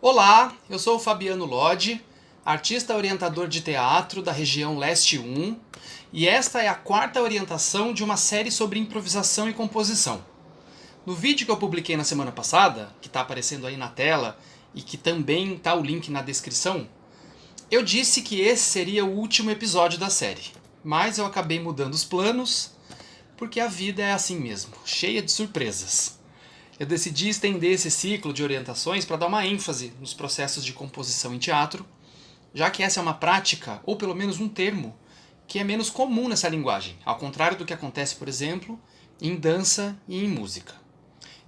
Olá, eu sou o Fabiano Lodi, artista orientador de teatro da região Leste 1, e esta é a quarta orientação de uma série sobre improvisação e composição. No vídeo que eu publiquei na semana passada, que está aparecendo aí na tela e que também está o link na descrição, eu disse que esse seria o último episódio da série, mas eu acabei mudando os planos, porque a vida é assim mesmo, cheia de surpresas. Eu decidi estender esse ciclo de orientações para dar uma ênfase nos processos de composição em teatro, já que essa é uma prática, ou pelo menos um termo, que é menos comum nessa linguagem, ao contrário do que acontece, por exemplo, em dança e em música.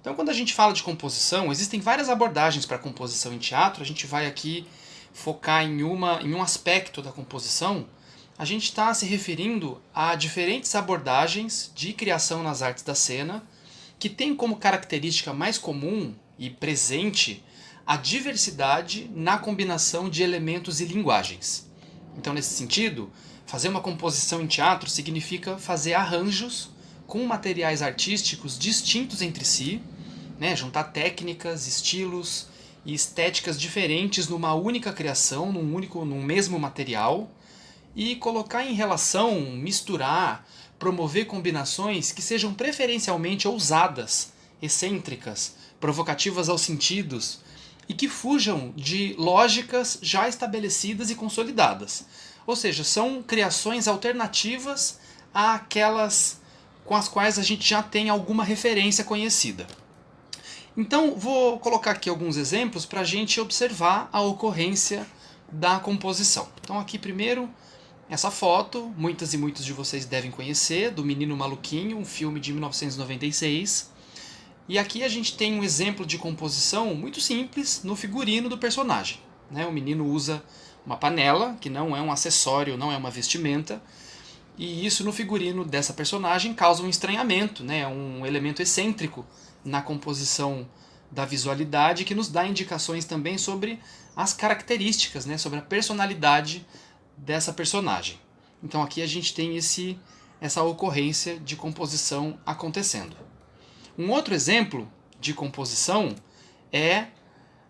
Então, quando a gente fala de composição, existem várias abordagens para a composição em teatro. A gente vai aqui focar em um aspecto da composição. A gente está se referindo a diferentes abordagens de criação nas artes da cena, que tem como característica mais comum e presente a diversidade na combinação de elementos e linguagens. Então, nesse sentido, fazer uma composição em teatro significa fazer arranjos com materiais artísticos distintos entre si, né, juntar técnicas, estilos e estéticas diferentes numa única criação, num mesmo material, e colocar em relação, misturar, promover combinações que sejam preferencialmente ousadas, excêntricas, provocativas aos sentidos e que fujam de lógicas já estabelecidas e consolidadas. Ou seja, são criações alternativas àquelas com as quais a gente já tem alguma referência conhecida. Então, vou colocar aqui alguns exemplos para a gente observar a ocorrência da composição. Então, aqui primeiro, essa foto, muitas e muitos de vocês devem conhecer, do Menino Maluquinho, um filme de 1996. E aqui a gente tem um exemplo de composição muito simples no figurino do personagem. O menino usa uma panela, que não é um acessório, não é uma vestimenta, e isso no figurino dessa personagem causa um estranhamento, um elemento excêntrico na composição da visualidade que nos dá indicações também sobre as características, sobre a personalidade dessa personagem. Então aqui a gente tem essa ocorrência de composição acontecendo. Um outro exemplo de composição é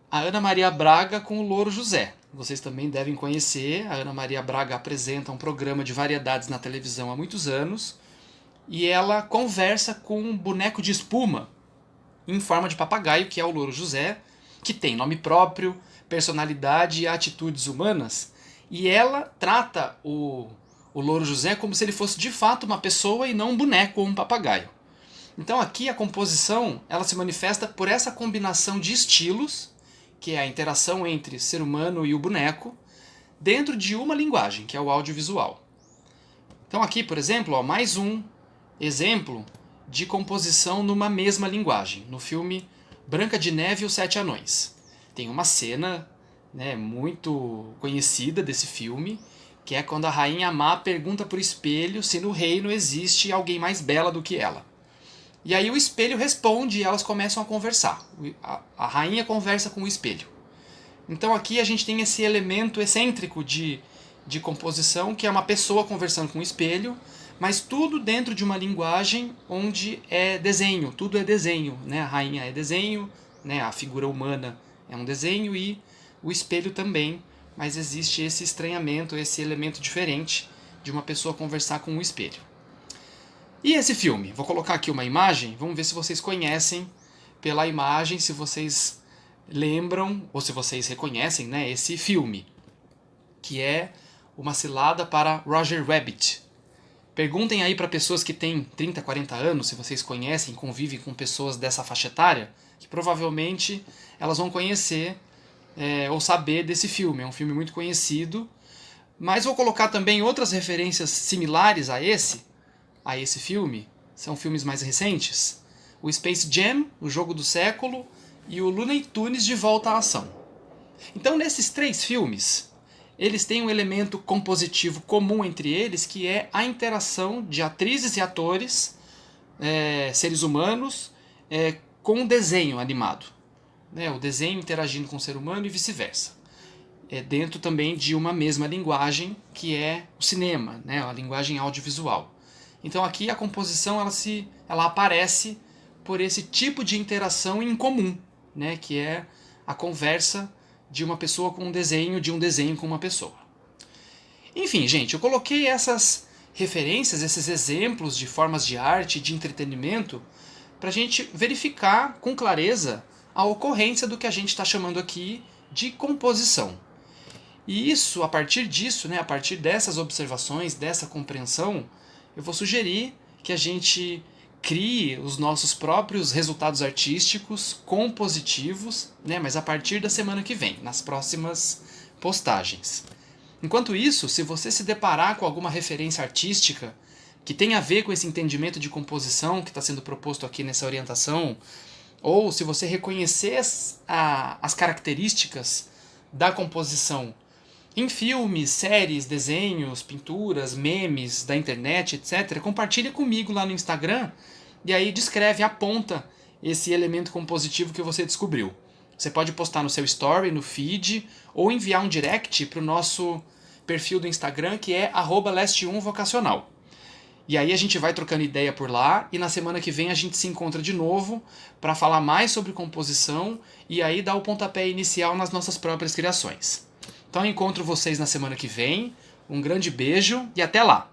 a Ana Maria Braga com o Louro José. Vocês também devem conhecer, a Ana Maria Braga apresenta um programa de variedades na televisão há muitos anos, e ela conversa com um boneco de espuma em forma de papagaio, que é o Louro José, que tem nome próprio, personalidade e atitudes humanas, e ela trata o Louro José como se ele fosse de fato uma pessoa e não um boneco ou um papagaio. Então aqui a composição ela se manifesta por essa combinação de estilos, que é a interação entre ser humano e o boneco, dentro de uma linguagem, que é o audiovisual. Então aqui, por exemplo, mais um exemplo de composição numa mesma linguagem, no filme Branca de Neve e os Sete Anões. Tem uma cena muito conhecida desse filme, que é quando a rainha má pergunta para o espelho se no reino existe alguém mais bela do que ela. E aí o espelho responde e elas começam a conversar. A rainha conversa com o espelho. Então aqui a gente tem esse elemento excêntrico de composição, que é uma pessoa conversando com o espelho, mas tudo dentro de uma linguagem onde é desenho, tudo é desenho. A rainha é desenho, a figura humana é um desenho e o espelho também, mas existe esse estranhamento, esse elemento diferente de uma pessoa conversar com um espelho. E esse filme? Vou colocar aqui uma imagem, vamos ver se vocês conhecem pela imagem, se vocês lembram ou se vocês reconhecem esse filme, que é Uma Cilada para Roger Rabbit. Perguntem aí para pessoas que têm 30, 40 anos, se vocês conhecem, convivem com pessoas dessa faixa etária, que provavelmente elas vão conhecer ou saber desse filme. É um filme muito conhecido, mas vou colocar também outras referências similares a esse filme. São filmes mais recentes. O Space Jam, O Jogo do Século, e o Looney Tunes de Volta à Ação. Então, nesses três filmes, eles têm um elemento compositivo comum entre eles, que é a interação de atrizes e atores, seres humanos, com o desenho animado. O desenho interagindo com o ser humano e vice-versa. Dentro também de uma mesma linguagem, que é o cinema, a linguagem audiovisual. Então aqui a composição ela aparece por esse tipo de interação em comum, que é a conversa de uma pessoa com um desenho, de um desenho com uma pessoa. Enfim, gente, eu coloquei essas referências, esses exemplos de formas de arte, de entretenimento, para a gente verificar com clareza a ocorrência do que a gente está chamando aqui de composição. E isso, a partir disso, a partir dessas observações, dessa compreensão, eu vou sugerir que a gente crie os nossos próprios resultados artísticos compositivos, mas a partir da semana que vem, nas próximas postagens. Enquanto isso, se você se deparar com alguma referência artística que tem a ver com esse entendimento de composição que está sendo proposto aqui nessa orientação, ou se você reconhecer as características da composição em filmes, séries, desenhos, pinturas, memes da internet, etc., compartilhe comigo lá no Instagram e aí descreve, aponta esse elemento compositivo que você descobriu. Você pode postar no seu story, no feed, ou enviar um direct para o nosso perfil do Instagram, que é @leste1vocacional. E aí a gente vai trocando ideia por lá, e na semana que vem a gente se encontra de novo para falar mais sobre composição e aí dar o pontapé inicial nas nossas próprias criações. Então eu encontro vocês na semana que vem, um grande beijo e até lá!